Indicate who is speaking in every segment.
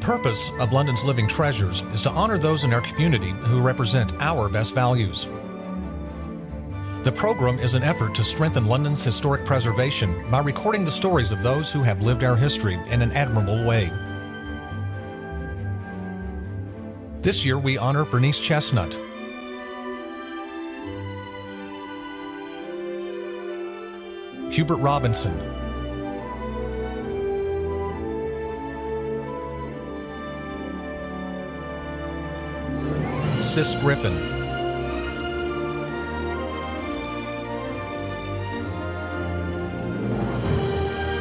Speaker 1: purpose of London's Living Treasures is to honor those in our community who represent our best values. The program is an effort to strengthen London's historic preservation by recording the stories of those who have lived our history in an admirable way. This year we honor Bernice Chestnut. Hubert Robinson, Sis Griffin,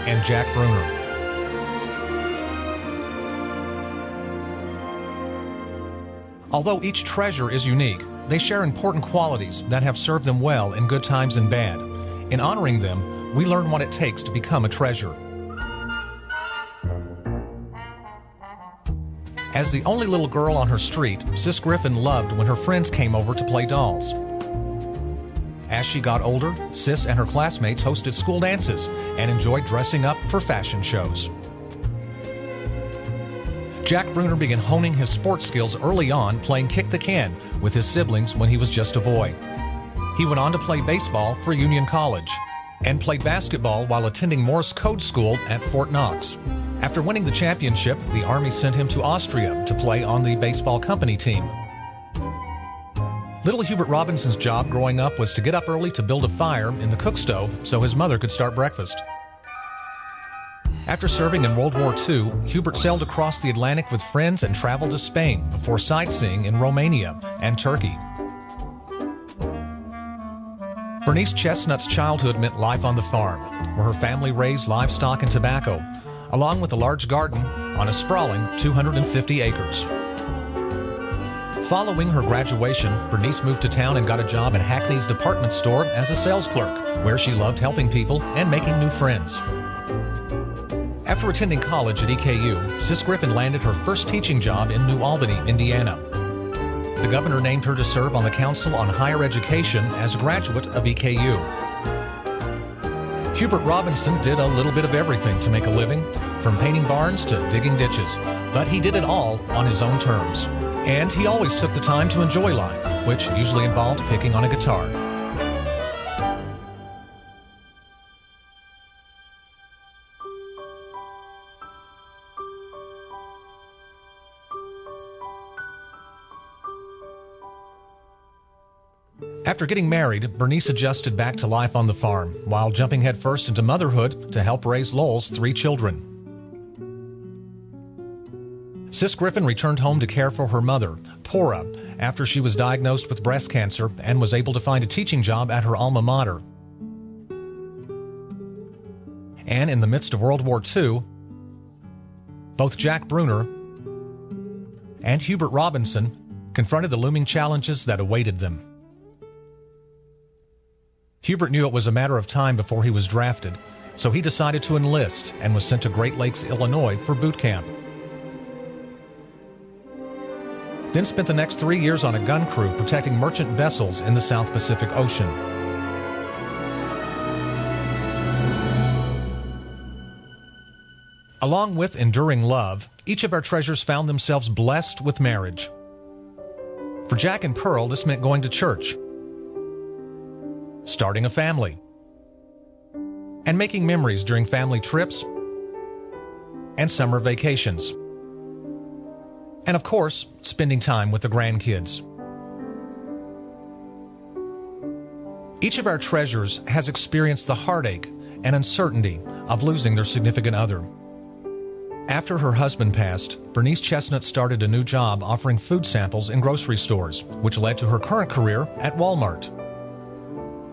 Speaker 1: and Jack Bruner. Although each treasure is unique, they share important qualities that have served them well in good times and bad. In honoring them, we learn what it takes to become a treasure. As the only little girl on her street, Sis Griffin loved when her friends came over to play dolls. As she got older, Sis and her classmates hosted school dances and enjoyed dressing up for fashion shows. Jack Bruner began honing his sports skills early on, playing kick the can with his siblings when he was just a boy. He went on to play baseball for Union College and played basketball while attending Morse Code School at Fort Knox. After winning the championship, the Army sent him to Austria to play on the baseball company team. Little Hubert Robinson's job growing up was to get up early to build a fire in the cook stove so his mother could start breakfast. After serving in World War II, Hubert sailed across the Atlantic with friends and traveled to Spain before sightseeing in Romania and Turkey. Bernice Chestnut's childhood meant life on the farm, where her family raised livestock and tobacco, along with a large garden on a sprawling 250 acres. Following her graduation, Bernice moved to town and got a job at Hackney's department store as a sales clerk, where she loved helping people and making new friends. After attending college at EKU, Sis Griffin landed her first teaching job in New Albany, Indiana. The governor named her to serve on the Council on Higher Education as a graduate of EKU. Hubert Robinson did a little bit of everything to make a living, from painting barns to digging ditches, but he did it all on his own terms. And he always took the time to enjoy life, which usually involved picking on a guitar. After getting married, Bernice adjusted back to life on the farm, while jumping headfirst into motherhood to help raise Lowell's 3 children. Sis Griffin returned home to care for her mother, Pora, after she was diagnosed with breast cancer and was able to find a teaching job at her alma mater. And in the midst of World War II, both Jack Bruner and Hubert Robinson confronted the looming challenges that awaited them. Hubert knew it was a matter of time before he was drafted, so he decided to enlist and was sent to Great Lakes, Illinois for boot camp. Then spent the next 3 years on a gun crew protecting merchant vessels in the South Pacific Ocean. Along with enduring love, each of our treasures found themselves blessed with marriage. For Jack and Pearl, this meant going to church, starting a family, and making memories during family trips and summer vacations. And of course, spending time with the grandkids. Each of our treasures has experienced the heartache and uncertainty of losing their significant other. After her husband passed, Bernice Chestnut started a new job offering food samples in grocery stores, which led to her current career at Walmart.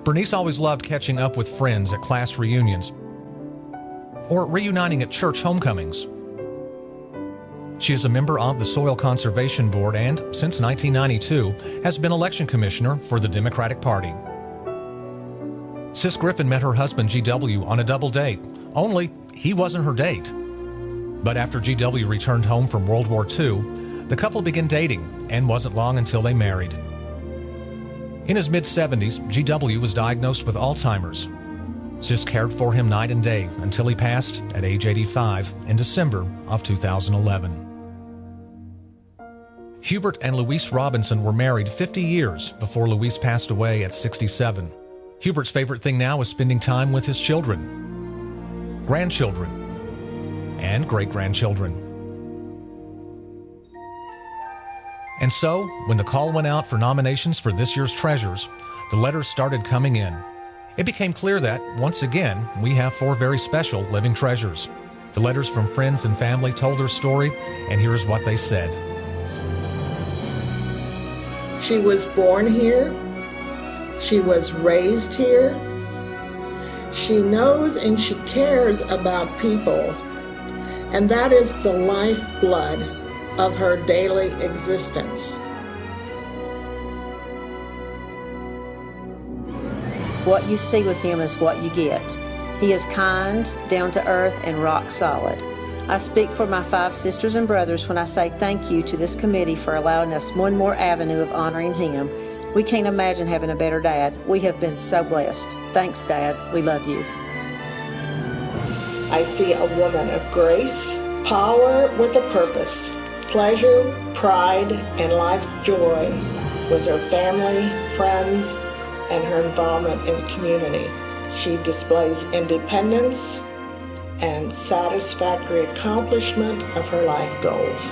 Speaker 1: Bernice always loved catching up with friends at class reunions or reuniting at church homecomings. She is a member of the Soil Conservation Board and, since 1992, has been election commissioner for the Democratic Party. Sis Griffin met her husband GW on a double date, only he wasn't her date. But after GW returned home from World War II, the couple began dating and wasn't long until they married. In his mid-70s, GW was diagnosed with Alzheimer's. Sis cared for him night and day until he passed at age 85 in December of 2011. Hubert and Louise Robinson were married 50 years before Louise passed away at 67. Hubert's favorite thing now is spending time with his children, grandchildren, and great-grandchildren. And so, when the call went out for nominations for this year's Treasures, the letters started coming in. It became clear that, once again, we have 4 very special living treasures. The letters from friends and family told their story, and here's what they said.
Speaker 2: She was born here. She was raised here. She knows and she cares about people, and that is the lifeblood of her daily existence.
Speaker 3: What you see with him is what you get. He is kind, down to earth, and rock solid. I speak for my 5 sisters and brothers when I say thank you to this committee for allowing us one more avenue of honoring him. We can't imagine having a better dad. We have been so blessed. Thanks, Dad. We love you.
Speaker 2: I see a woman of grace, power with a purpose, pleasure, pride, and life joy with her family, friends, and her involvement in the community. She displays independence and satisfactory accomplishment of her life goals.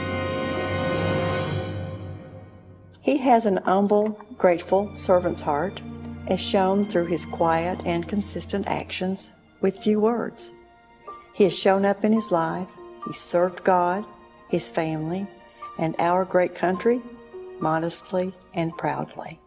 Speaker 4: He has an humble, grateful servant's heart, as shown through his quiet and consistent actions with few words. He has shown up in his life. He served God, his family, and our great country modestly and proudly.